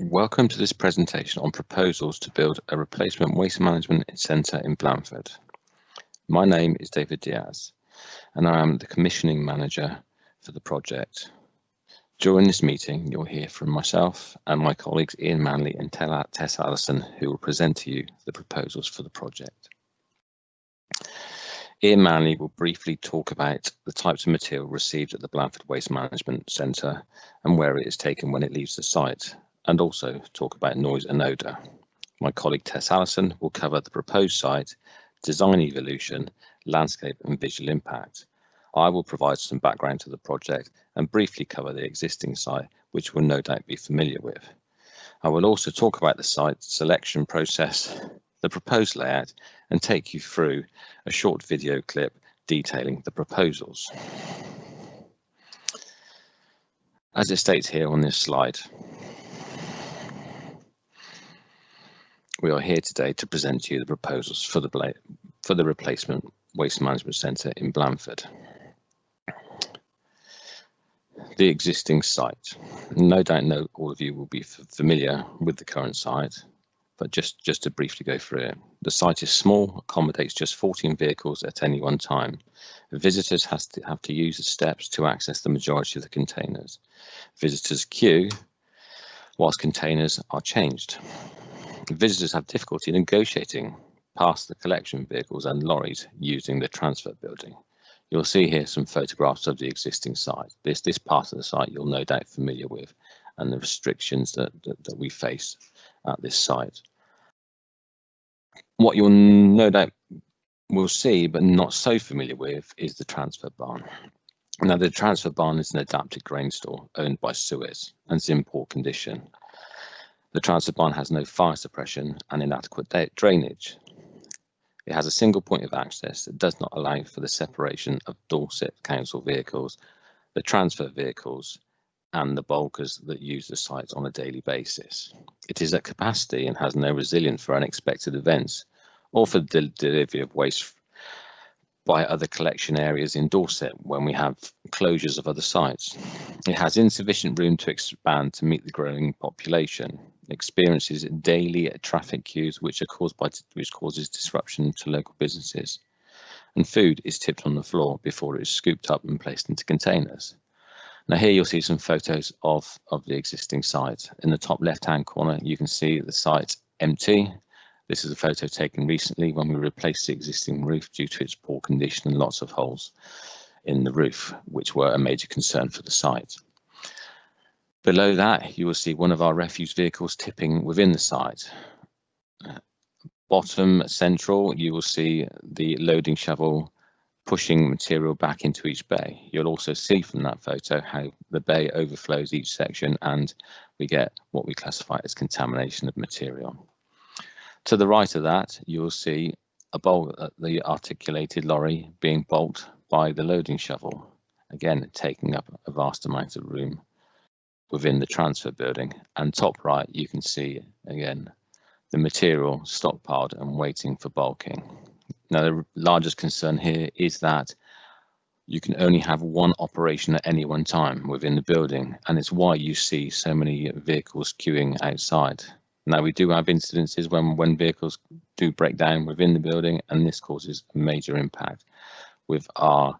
Welcome to this presentation on proposals to build a replacement waste management centre in Blandford. My name is David Diaz and I am the commissioning manager for the project. During this meeting, you'll hear from myself and my colleagues Ian Manley and Tess Allison, who will present to you the proposals for the project. Ian Manley will briefly talk about the types of material received at the Blandford Waste Management Centre and where it is taken when it leaves the site, and also talk about noise and odour. My colleague Tess Allison will cover the proposed site, design evolution, landscape and visual impact. I will provide some background to the project and briefly cover the existing site, which you will no doubt be familiar with. I will also talk about the site selection process, the proposed layout, and take you through a short video clip detailing the proposals. As it states here on this slide, we are here today to present to you the proposals for the replacement waste management centre in Blandford. The existing site. No doubt all of you will be familiar with the current site, but just to briefly go through it. The site is small, accommodates just 14 vehicles at any one time. Visitors have to use the steps to access the majority of the containers. Visitors queue whilst containers are changed. Visitors have difficulty negotiating past the collection vehicles and lorries using the transfer building. You'll see here some photographs of the existing site. This part of the site you'll no doubt familiar with, and the restrictions that we face at this site. What you'll no doubt will see but not so familiar with is the transfer barn. Now the transfer barn is an adapted grain store owned by Suez and is in poor condition. The transfer barn has no fire suppression and inadequate drainage. It has a single point of access that does not allow for the separation of Dorset Council vehicles, the transfer vehicles, and the bulkers that use the site on a daily basis. It is at capacity and has no resilience for unexpected events or for the delivery of waste by other collection areas in Dorset when we have closures of other sites. It has insufficient room to expand to meet the growing population. It experiences daily traffic queues which causes disruption to local businesses. And food is tipped on the floor before it is scooped up and placed into containers. Now here you'll see some photos of the existing site. In the top left-hand corner, you can see the site empty. This is a photo taken recently when we replaced the existing roof due to its poor condition and lots of holes in the roof, which were a major concern for the site. Below that, you will see one of our refuse vehicles tipping within the site. Bottom central, you will see the loading shovel pushing material back into each bay. You'll also see from that photo how the bay overflows each section and we get what we classify as contamination of material. To the right of that, you will see the articulated lorry being bulked by the loading shovel, again taking up a vast amount of room within the transfer building. And top right, you can see again the material stockpiled and waiting for bulking. Now the largest concern here is that you can only have one operation at any one time within the building, and it's why you see so many vehicles queuing outside. Now we do have incidences when vehicles do break down within the building, and this causes a major impact with our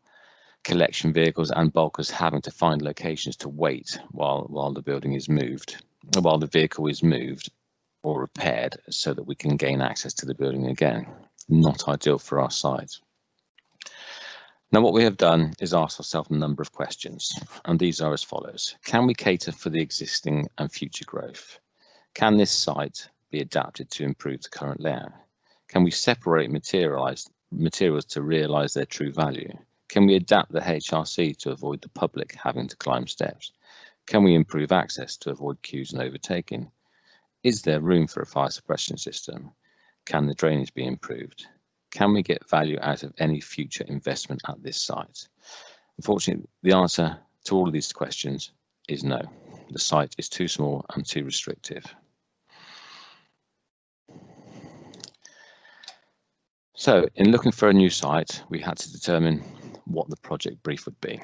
collection vehicles and bulkers having to find locations to wait while the building is moved, while the vehicle is moved or repaired so that we can gain access to the building again. Not ideal for our site. Now what we have done is ask ourselves a number of questions, and these are as follows. Can we cater for the existing and future growth? Can this site be adapted to improve the current layout? Can we separate materials to realise their true value? Can we adapt the HRC to avoid the public having to climb steps? Can we improve access to avoid queues and overtaking? Is there room for a fire suppression system? Can the drainage be improved? Can we get value out of any future investment at this site? Unfortunately, the answer to all of these questions is no. The site is too small and too restrictive. So in looking for a new site, we had to determine what the project brief would be.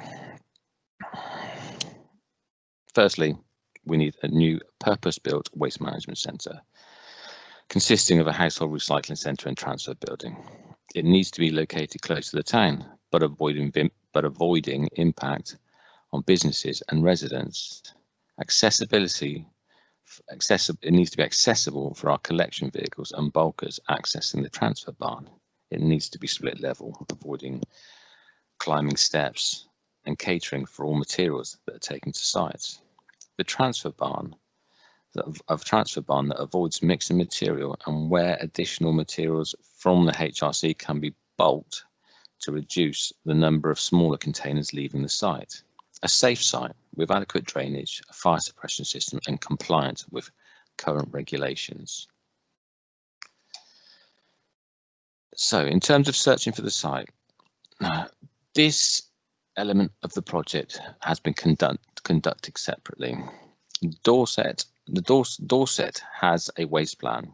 Firstly, we need a new purpose-built waste management centre consisting of a household recycling centre and transfer building. It needs to be located close to the town, but avoiding impact on businesses and residents. It needs to be accessible for our collection vehicles and bulkers accessing the transfer barn. It needs to be split level, avoiding climbing steps and catering for all materials that are taken to sites. The transfer barn that avoids mixing material and where additional materials from the HRC can be bulked to reduce the number of smaller containers leaving the site. A safe site with adequate drainage, a fire suppression system and compliant with current regulations. So in terms of searching for the site, this element of the project has been conducted separately. Dorset has a waste plan.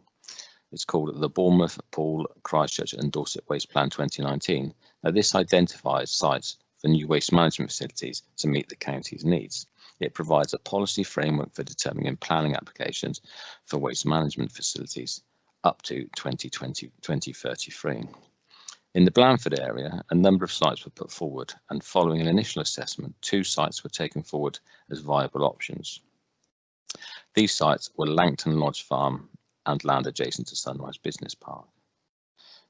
It's called the Bournemouth, Poole, Christchurch and Dorset Waste Plan 2019. Now this identifies sites for new waste management facilities to meet the county's needs. It provides a policy framework for determining planning applications for waste management facilities up to 2033. In the Blandford area, a number of sites were put forward, and following an initial assessment, 2 sites were taken forward as viable options. These sites were Langton Lodge Farm and land adjacent to Sunrise Business Park.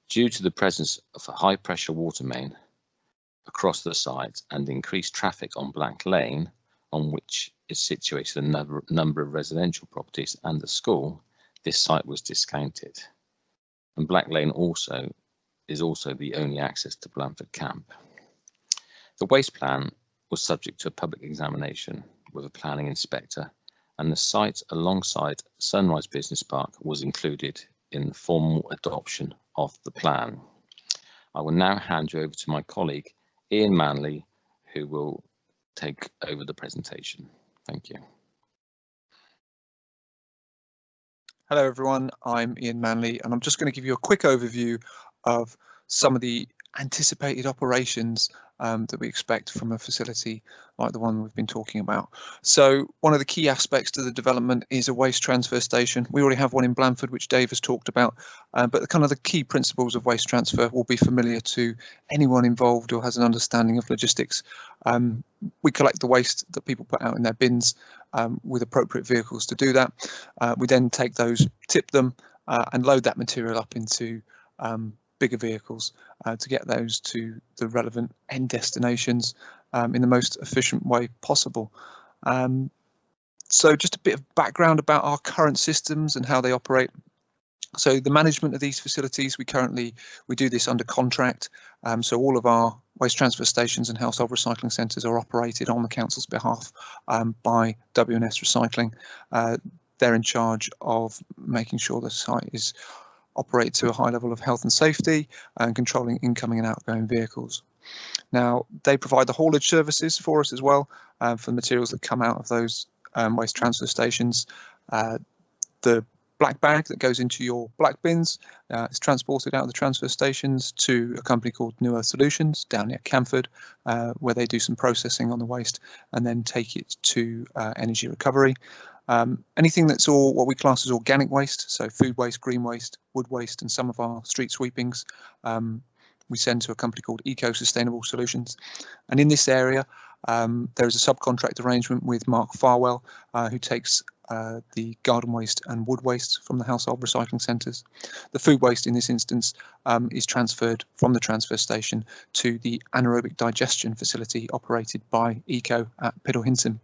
Due to the presence of a high pressure water main across the site and increased traffic on Black Lane, on which is situated a number of residential properties and the school, this site was discounted. And Black Lane is also the only access to Blandford Camp. The waste plan was subject to a public examination with a planning inspector, and the site alongside Sunrise Business Park was included in the formal adoption of the plan. I will now hand you over to my colleague Ian Manley, who will take over the presentation. Thank you. Hello everyone, I'm Ian Manley and I'm just going to give you a quick overview of some of the anticipated operations that we expect from a facility like the one we've been talking about. So one of the key aspects to the development is a waste transfer station. We already have one in Blandford, which Dave has talked about, but the key principles of waste transfer will be familiar to anyone involved or has an understanding of logistics. We collect the waste that people put out in their bins with appropriate vehicles to do that. We then take those, tip them and load that material up into bigger vehicles to get those to the relevant end destinations in the most efficient way possible. So just a bit of background about our current systems and how they operate. So the management of these facilities, we do this under contract. So all of our waste transfer stations and household recycling centres are operated on the council's behalf by W&S Recycling. They're in charge of making sure the site is operate to a high level of health and safety and controlling incoming and outgoing vehicles. Now, they provide the haulage services for us as well for the materials that come out of those waste transfer stations. The black bag that goes into your black bins is transported out of the transfer stations to a company called New Earth Solutions down near Camford, where they do some processing on the waste and then take it to energy recovery. Anything that's all what we class as organic waste, so food waste, green waste, wood waste, and some of our street sweepings, we send to a company called Eco Sustainable Solutions. And in this area, there is a subcontract arrangement with Mark Farwell, who takes the garden waste and wood waste from the household recycling centres. The food waste in this instance is transferred from the transfer station to the anaerobic digestion facility operated by Eco at Piddlehinton.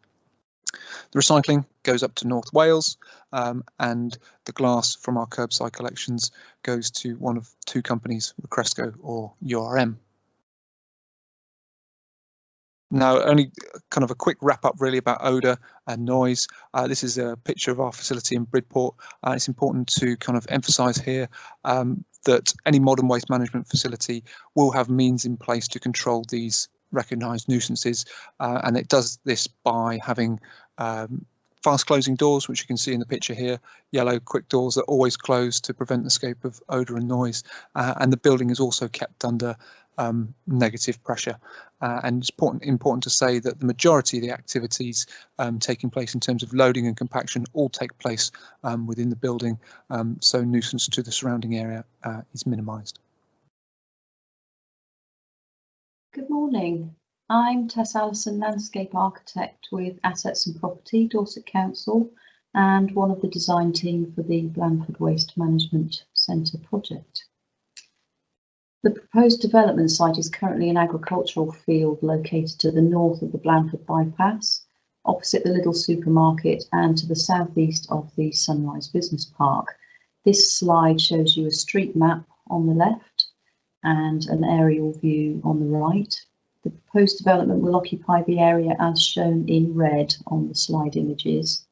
The recycling goes up to North Wales, and the glass from our curbside collections goes to one of 2 companies, Cresco or URM. Now, only kind of a quick wrap up really about odour and noise. This is a picture of our facility in Bridport. It's important to kind of emphasise here that any modern waste management facility will have means in place to control these recognised nuisances, and it does this by having fast closing doors, which you can see in the picture here, yellow quick doors that always close to prevent the escape of odour and noise, and the building is also kept under negative pressure. And it's important to say that the majority of the activities taking place in terms of loading and compaction all take place within the building, so nuisance to the surrounding area is minimised. Good morning. I'm Tess Allison, Landscape Architect with Assets and Property, Dorset Council, and one of the design team for the Blandford Waste Management Centre project. The proposed development site is currently an agricultural field located to the north of the Blandford bypass, opposite the Lidl supermarket and to the southeast of the Sunrise Business Park. This slide shows you a street map on the left and an aerial view on the right. The proposed development will occupy the area as shown in red on the slide images.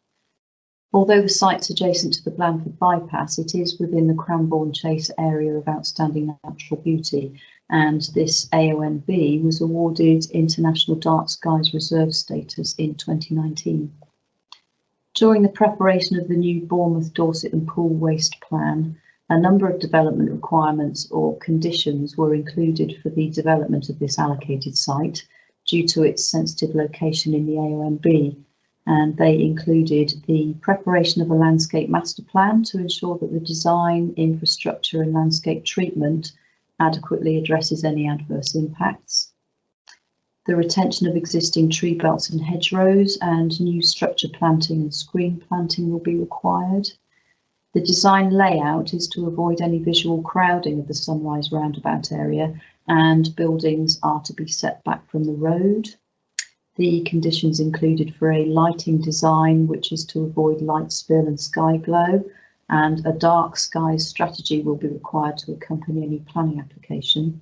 Although the site's adjacent to the Blandford bypass, it is within the Cranbourne Chase area of outstanding natural beauty, and this AONB was awarded International Dark Skies Reserve status in 2019. During the preparation of the new Bournemouth, Dorset and Poole Waste Plan, a number of development requirements or conditions were included for the development of this allocated site due to its sensitive location in the AONB, and they included the preparation of a landscape master plan to ensure that the design, infrastructure and landscape treatment adequately addresses any adverse impacts, the retention of existing tree belts and hedgerows, and new structure planting and screen planting will be required. The design layout is to avoid any visual crowding of the Sunrise roundabout area, and buildings are to be set back from the road. The conditions included for a lighting design, which is to avoid light spill and sky glow, and a dark skies strategy will be required to accompany any planning application.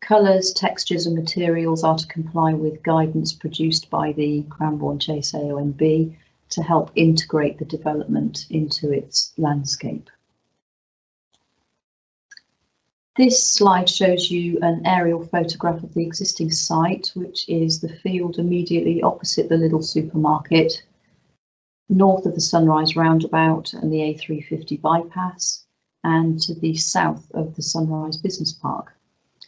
Colours, textures and materials are to comply with guidance produced by the Cranbourne Chase AONB to help integrate the development into its landscape. This slide shows you an aerial photograph of the existing site, which is the field immediately opposite the Lidl supermarket, north of the Sunrise roundabout and the A350 bypass, and to the south of the Sunrise Business Park.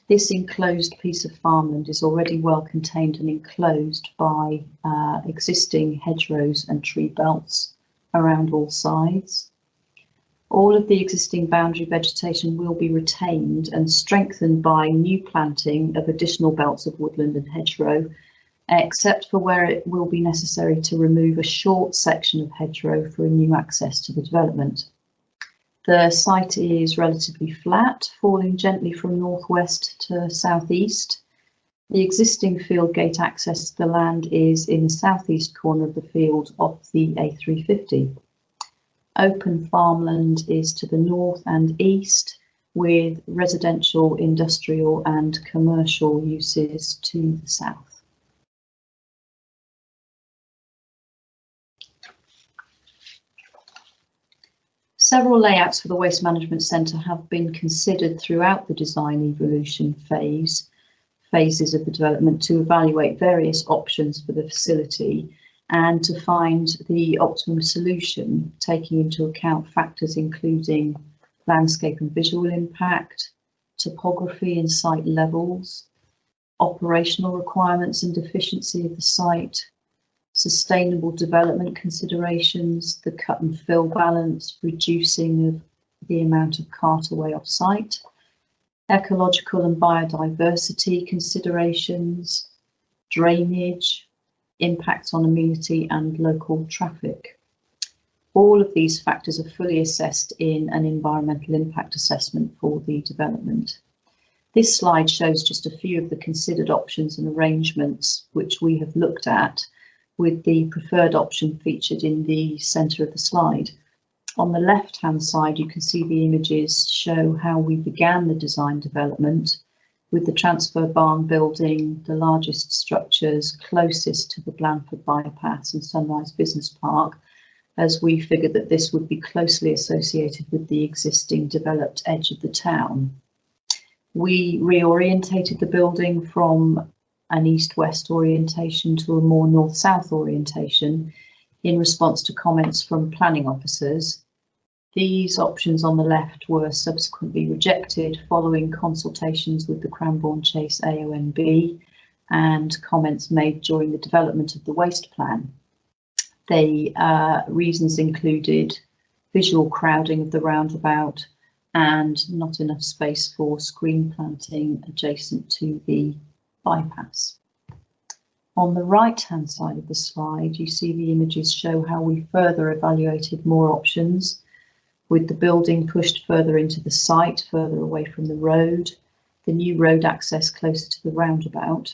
This enclosed piece of farmland is already well contained and enclosed by existing hedgerows and tree belts around all sides. All of the existing boundary vegetation will be retained and strengthened by new planting of additional belts of woodland and hedgerow, except for where it will be necessary to remove a short section of hedgerow for a new access to the development. The site is relatively flat, falling gently from northwest to southeast. The existing field gate access to the land is in the southeast corner of the field off the A350. Open farmland is to the north and east, with residential, industrial and commercial uses to the south. Several layouts for the Waste Management Centre have been considered throughout the design evolution phases of the development to evaluate various options for the facility and to find the optimum solution, taking into account factors including landscape and visual impact, topography and site levels, operational requirements and efficiency of the site, sustainable development considerations, the cut and fill balance, reducing of the amount of cart away off site, ecological and biodiversity considerations, drainage, impacts on amenity and local traffic. All of these factors are fully assessed in an environmental impact assessment for the development. This slide shows just a few of the considered options and arrangements which we have looked at, with the preferred option featured in the centre of the slide. On the left-hand side, you can see the images show how we began the design development, with the transfer barn building the largest structures closest to the Blandford bypass and Sunrise Business Park, as we figured that this would be closely associated with the existing developed edge of the town. We reorientated the building from an east-west orientation to a more north-south orientation in response to comments from planning officers. These options on the left were subsequently rejected following consultations with the Cranbourne Chase AONB and comments made during the development of the waste plan. The reasons included visual crowding of the roundabout and not enough space for screen planting adjacent to the bypass. On the right-hand side of the slide, you see the images show how we further evaluated more options, with the building pushed further into the site, further away from the road, the new road access closer to the roundabout.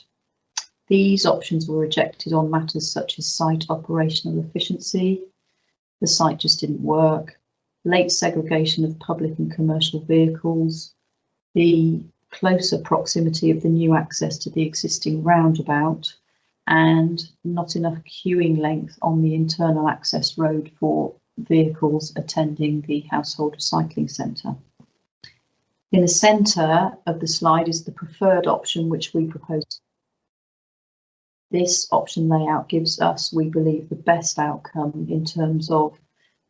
These options were rejected on matters such as site operational efficiency, the site just didn't work, late segregation of public and commercial vehicles, the closer proximity of the new access to the existing roundabout, and not enough queuing length on the internal access road for vehicles attending the household recycling centre. In the centre of the slide is the preferred option which we propose. This option layout gives us, we believe, the best outcome in terms of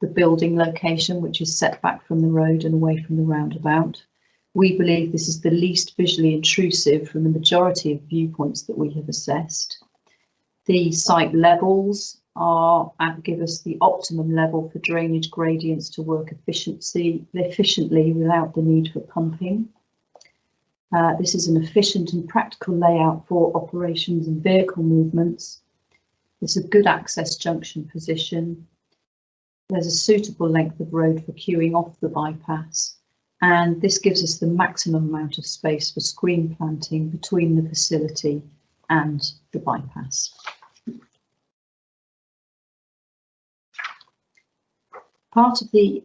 the building location, which is set back from the road and away from the roundabout. We believe this is the least visually intrusive from the majority of viewpoints that we have assessed. The site levels give us the optimum level for drainage gradients to work efficiently without the need for pumping. This is an efficient and practical layout for operations and vehicle movements. It's a good access junction position. There's a suitable length of road for queuing off the bypass, and this gives us the maximum amount of space for screen planting between the facility and the bypass. Part of the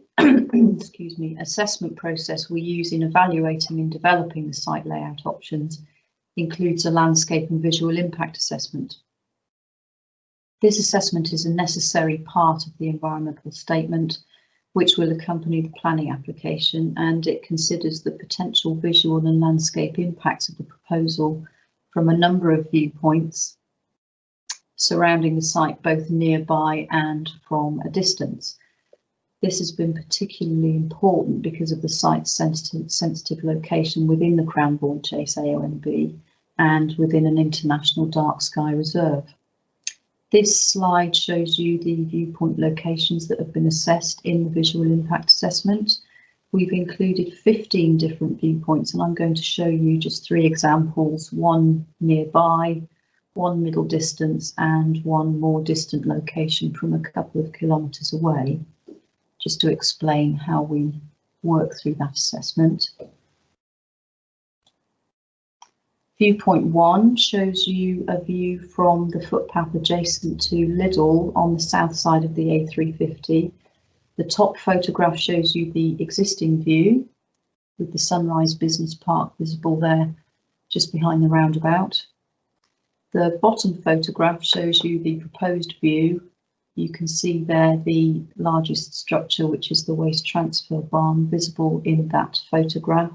assessment process we use in evaluating and developing the site layout options includes a landscape and visual impact assessment. This assessment is a necessary part of the environmental statement, which will accompany the planning application, and it considers the potential visual and landscape impacts of the proposal from a number of viewpoints surrounding the site, both nearby and from a distance. This has been particularly important because of the site's sensitive location within the Cranbourne Chase AONB and within an international dark sky reserve. This slide shows you the viewpoint locations that have been assessed in the visual impact assessment. We've included 15 different viewpoints, and I'm going to show you just 3 examples, one nearby, one middle distance, and one more distant location from a couple of kilometres away, just to explain how we work through that assessment. Viewpoint 1 shows you a view from the footpath adjacent to Lidl on the south side of the A350. The top photograph shows you the existing view with the Sunrise Business Park visible there just behind the roundabout. The bottom photograph shows you the proposed view. You can see there the largest structure, which is the waste transfer barn, visible in that photograph.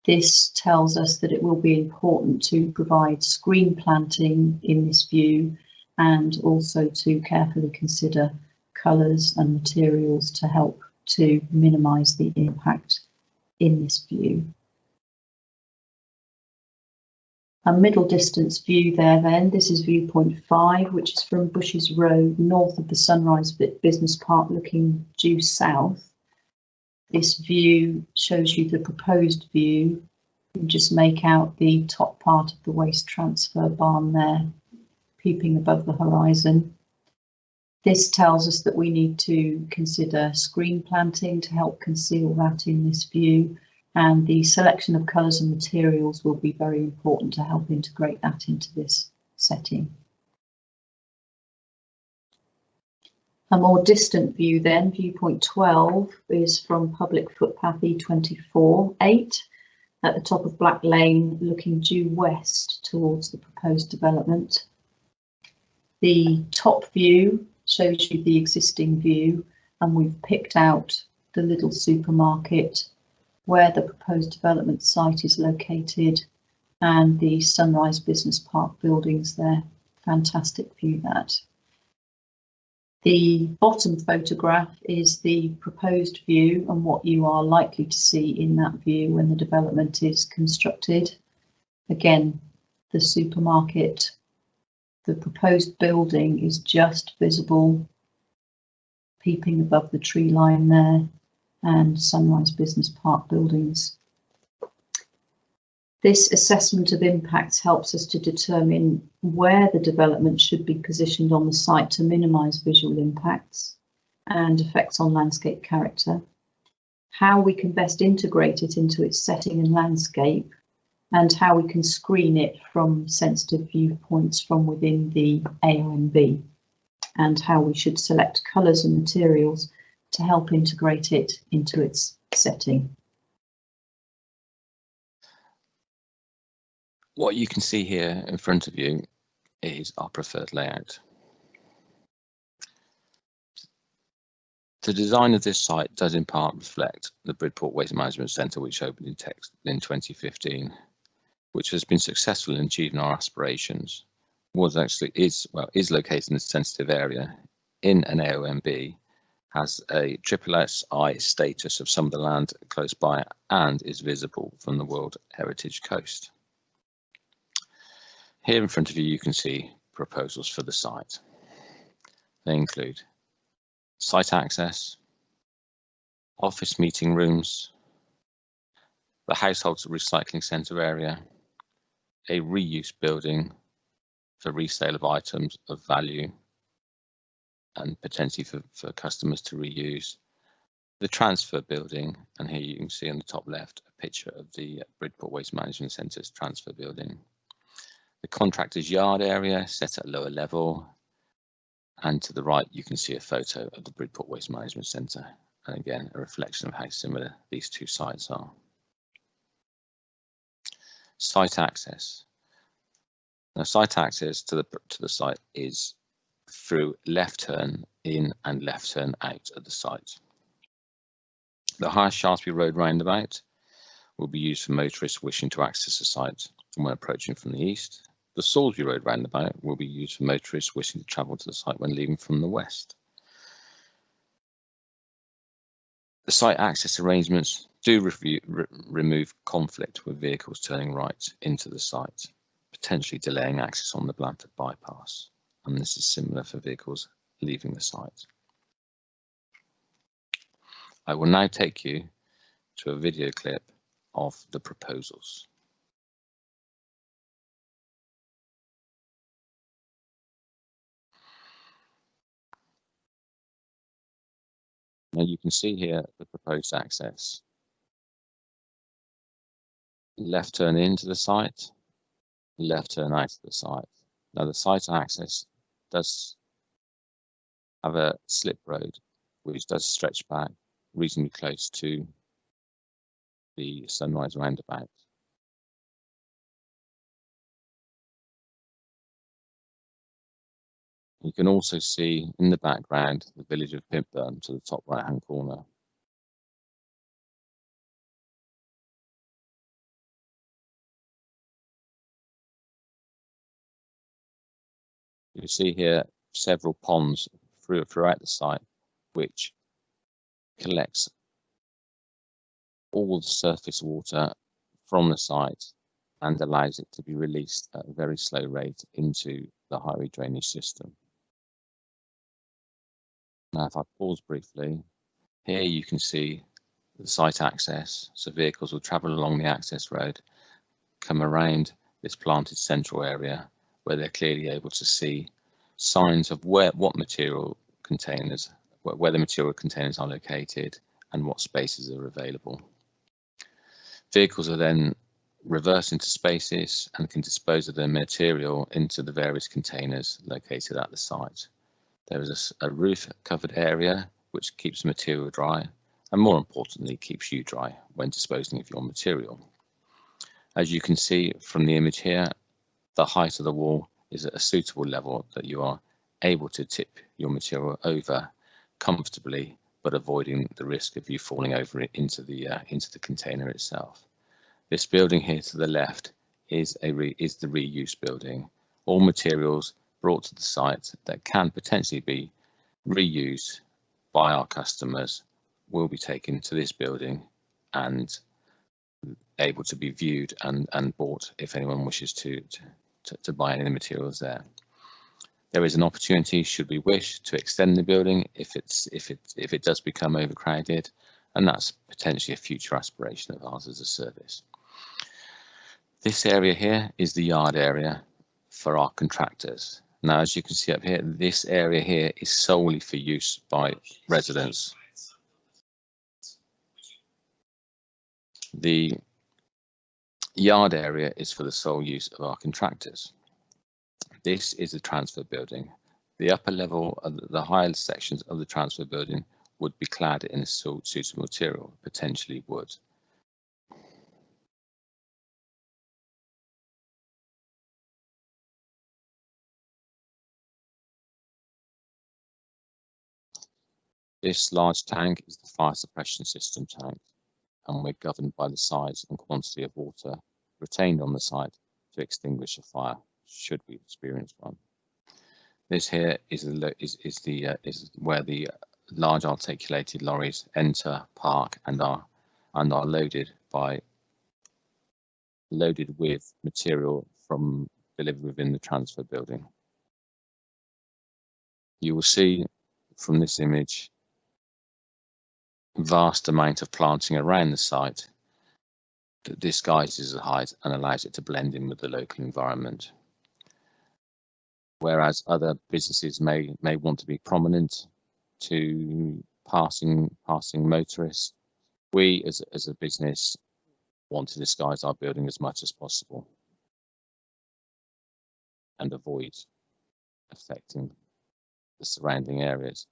This tells us that it will be important to provide screen planting in this view, and also to carefully consider colours and materials to help to minimise the impact in this view. A middle distance view there then, this is viewpoint 5, which is from Bushes Road, north of the Sunrise Business Park, looking due south. This view shows you the proposed view. You can just make out the top part of the waste transfer barn there, peeping above the horizon. This tells us that we need to consider screen planting to help conceal that in this view, and the selection of colours and materials will be very important to help integrate that into this setting. A more distant view then, viewpoint 12, is from public footpath E24/8 at the top of Black Lane, looking due west towards the proposed development. The top view shows you the existing view, and we've picked out the Lidl supermarket, where the proposed development site is located, and the Sunrise Business Park buildings there. Fantastic view that. The bottom photograph is the proposed view and what you are likely to see in that view when the development is constructed. Again, the supermarket, the proposed building is just visible, peeping above the tree line there, and Sunrise Business Park buildings. This assessment of impacts helps us to determine where the development should be positioned on the site to minimise visual impacts and effects on landscape character, how we can best integrate it into its setting and landscape, and how we can screen it from sensitive viewpoints from within the AONB, and how we should select colours and materials to help integrate it into its setting. What you can see here in front of you is our preferred layout. The design of this site does in part reflect the Bridport Waste Management Centre, which opened in 2015, which has been successful in achieving our aspirations. Is located in a sensitive area in an AONB, has a SSSI status of some of the land close by, and is visible from the World Heritage Coast. Here in front of you, you can see proposals for the site. They include site access, office meeting rooms, the household recycling centre area, a reuse building for resale of items of value and potentially for customers to reuse, the transfer building, and here you can see on the top left a picture of the Bridport Waste Management Centre's transfer building. The contractor's yard area set at a lower level, and to the right you can see a photo of the Bridport Waste Management Centre, and again a reflection of how similar these two sites are. Site access. Now, site access to the site is through left turn in and left turn out of the site. The High Shaftesbury Road roundabout will be used for motorists wishing to access the site when approaching from the east. The Salisbury Road roundabout will be used for motorists wishing to travel to the site when leaving from the west. The site access arrangements do remove conflict with vehicles turning right into the site, potentially delaying access on the Blandford bypass, and this is similar for vehicles leaving the site. I will now take you to a video clip of the proposals. Now you can see here the proposed access. Left turn into the site, left turn out of the site. Now the site access does have a slip road which does stretch back reasonably close to the Sunrise roundabout. You can also see in the background the village of Pimpburn to the top right hand corner. You see here several ponds throughout the site, which collects all the surface water from the site and allows it to be released at a very slow rate into the highway drainage system. Now, if I pause briefly, here you can see the site access. So vehicles will travel along the access road, come around this planted central area where they're clearly able to see signs of where the material containers are located and what spaces are available. Vehicles are then reversed into spaces and can dispose of their material into the various containers located at the site. There is a roof covered area which keeps material dry, and more importantly keeps you dry when disposing of your material. As you can see from the image here, the height of the wall is at a suitable level that you are able to tip your material over comfortably, but avoiding the risk of you falling over it into the container itself. This building here to the left is the reuse building. All materials brought to the site that can potentially be reused by our customers will be taken to this building and able to be viewed and bought if anyone wishes to buy any of the materials there. There is an opportunity, should we wish, to extend the building if it does become overcrowded, and that's potentially a future aspiration of ours as a service. This area here is the yard area for our contractors. Now, as you can see up here, this area here is solely for use by residents. The yard area is for the sole use of our contractors. This is a transfer building. The upper level, the higher sections of the transfer building would be clad in a suitable material, potentially wood. This large tank is the fire suppression system tank, and we're governed by the size and quantity of water retained on the site to extinguish a fire, should we experience one. This here is where the large articulated lorries enter, park, and are loaded with material from delivered within the transfer building. You will see from this image vast amount of planting around the site that disguises the height and allows it to blend in with the local environment. Whereas other businesses may want to be prominent to passing motorists, we as a business want to disguise our building as much as possible and avoid affecting the surrounding areas.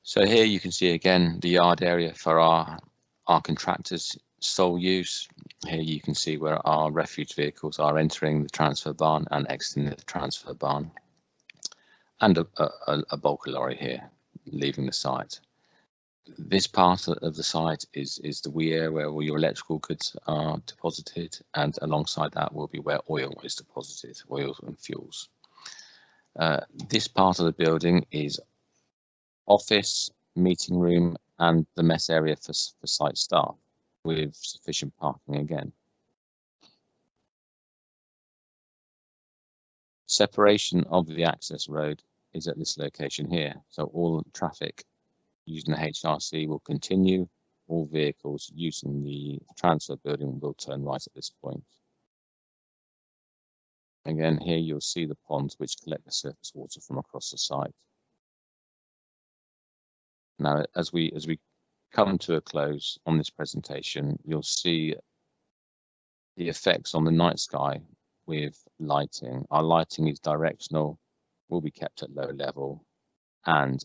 So here you can see again the yard area for our contractors' sole use. Here you can see where our refuge vehicles are entering the transfer barn and exiting the transfer barn, and a bulk lorry here leaving the site. This part of the site is the wee area where all your electrical goods are deposited, and alongside that will be where oil is deposited, oils and fuels. This part of the building is office, meeting room, and the mess area for site staff, with sufficient parking again. Separation of the access road is at this location here, so all traffic using the HRC will continue. All vehicles using the transfer building will turn right at this point. Again, here you'll see the ponds which collect the surface water from across the site. Now, as we come to a close on this presentation, you'll see the effects on the night sky with lighting. Our lighting is directional, will be kept at low level, and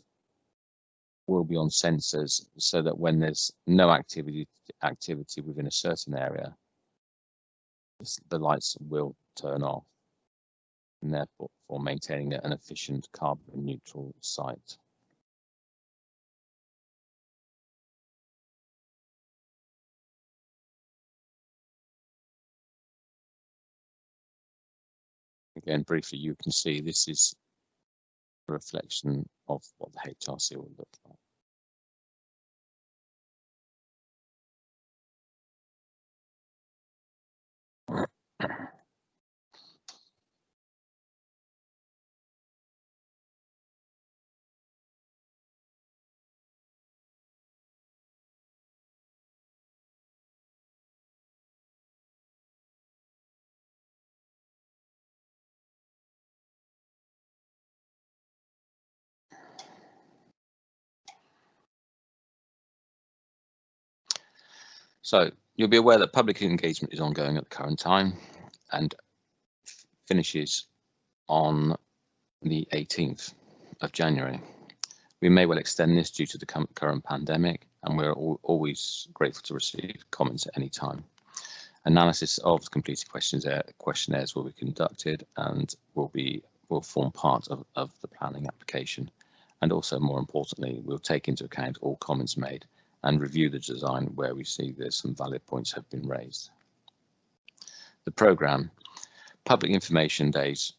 will be on sensors so that when there's no activity within a certain area, the lights will turn off, and therefore maintaining an efficient carbon neutral site. Again, briefly, you can see this is a reflection of what the HRC will look like. So you'll be aware that public engagement is ongoing at the current time and finishes on the 18th of January. We may well extend this due to the current pandemic, and we're always grateful to receive comments at any time. Analysis of completed questionnaires will be conducted and will form part of the planning application, and also more importantly, we'll take into account all comments made and review the design where we see there's some valid points have been raised. The programme, public information days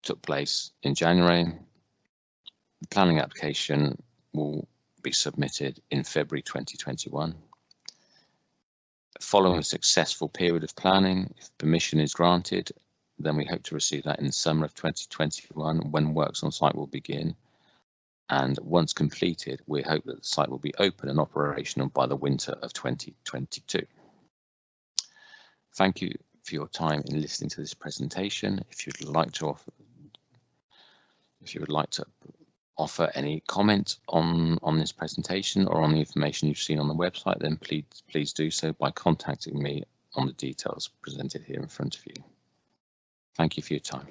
took place in January. The planning application will be submitted in February 2021. Following a successful period of planning, if permission is granted, then we hope to receive that in the summer of 2021 when works on site will begin. And once completed, we hope that the site will be open and operational by the winter of 2022. Thank you for your time in listening to this presentation. If you would like to offer any comment on this presentation or on the information you've seen on the website, then please do so by contacting me on the details presented here in front of you. Thank you for your time.